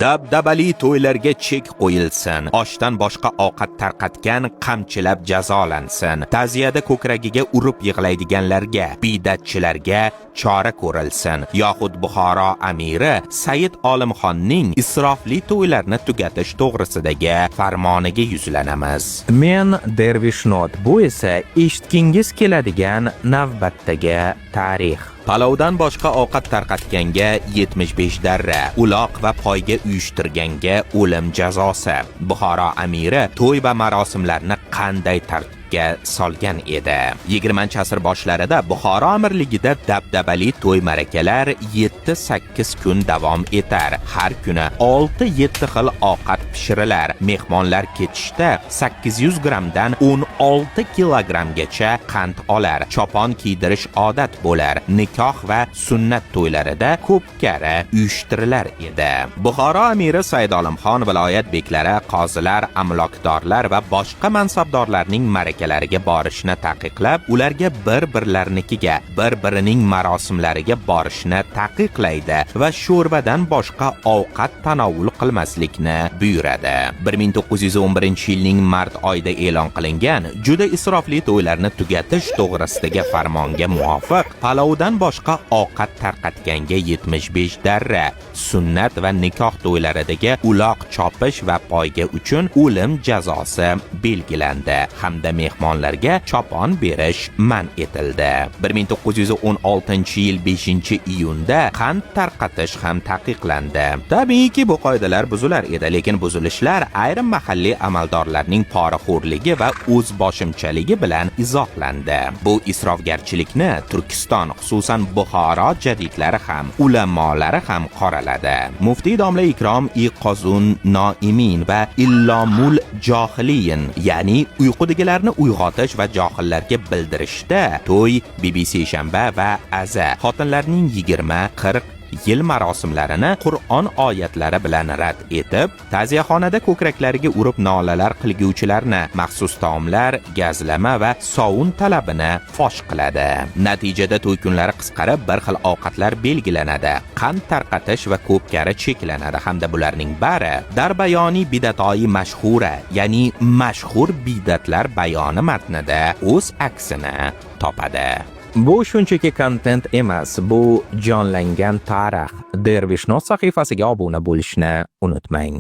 Dabdabali to'ylarga chek qo'yilsin. Oshdan boshqa ovqat tarqatgan qamchilab jazolansin. Ta'ziyada ko'kragiga urib yig'laydiganlarga, bidatchilarga chora ko'rilsin. Yoxud Buxoro amiri Said Olimxonning isrofli to'ylarni tugatish to'g'risidagi farmoniga yuzlanamiz. Men Dervishnot, bu esa eshitgingiz keladigan navbatdagi tarix. Palovdan boshqa ovqat tarqatganga 75 darra, uloq va poyga uyushtirganga o'lim jazosi. Buxoro amiri to'y va marosimlarni qanday tartibga solgan edi? 20-asr boshlarida Buxoro amirligida dabdabali to'y marakalar 7-8 kun davom etar. Har kuni 6-7 xil ovqat pishirilar. Mehmonlar ketishda 800 grammdan 16 kilogrammgacha qand olar. Chopon kiydirish odat bo'lar. Nikoh va sunnat to'ylarida ko'pkari uyushtirilar edi. Buxoro amiri Said Olimxon viloyat beklari, qozilar, amlokdorlar va boshqa mansabdorlarning marakalariga borishni taqiqlab, ularga bir-birlarnikiga, bir-birining marosimlariga borishni taqiqlaydi va sho'rvadan boshqa ovqat tanovul qilmaslikni buyuradi. 1911-yilning mart oyida e'lon qilingan juda isrofli to'ylarni tugatish to'g'risidagi farmonga muvofiq palovdan boshqa ovqat tarqatganga 75 darra, sunnat va nikoh to'ylaridagi uloq chopish va poyga uchun o'lim jazosi belgilandi hamda mehmonlarga chopon berish man etildi. 1916-yil 5-iyunda qand tarqatish ham taqiqlandi. Tabiiyki bu qoidalar buzilar edi, lekin buzilishlar ayrim mahalliy amaldorlarning poraxo'rligi va o'zboshimchaligi bilan izohlandi. Bu isrofgarchilikni Turkiston, xususan Buxoro jadidlari ham, ulamolari ham qoraladi. Muftiy domla Ikrom Qozun Noimin va Illomul Johiliyin, ya'ni uyqudagilarni uyg'otish va johillarga bildirishda to'y, BBC shanba va aza xotinlarning 20-40 yil marosimlarini Qur'on oyatlari bilan rad etib, ta'ziyaxonada ko'kraklariga urib nolalar qilguvchilarni maxsus taomlar, gazlama va sovun talabini fosh qiladi. Natijada to'y kunlari qisqarib, bir xil ovqatlar belgilanadi, qand tarqatish va ko'pkari cheklanadi hamda bularning bari Darbayoni bidatoyi mashhura, ya'ni mashhur bidatlar bayoni matnida o'z aksini topadi. Bu shunchaki kontent emas, bu jonlangan tarix. Dervishnot sahifasiga obuna bo'lishni unutmang.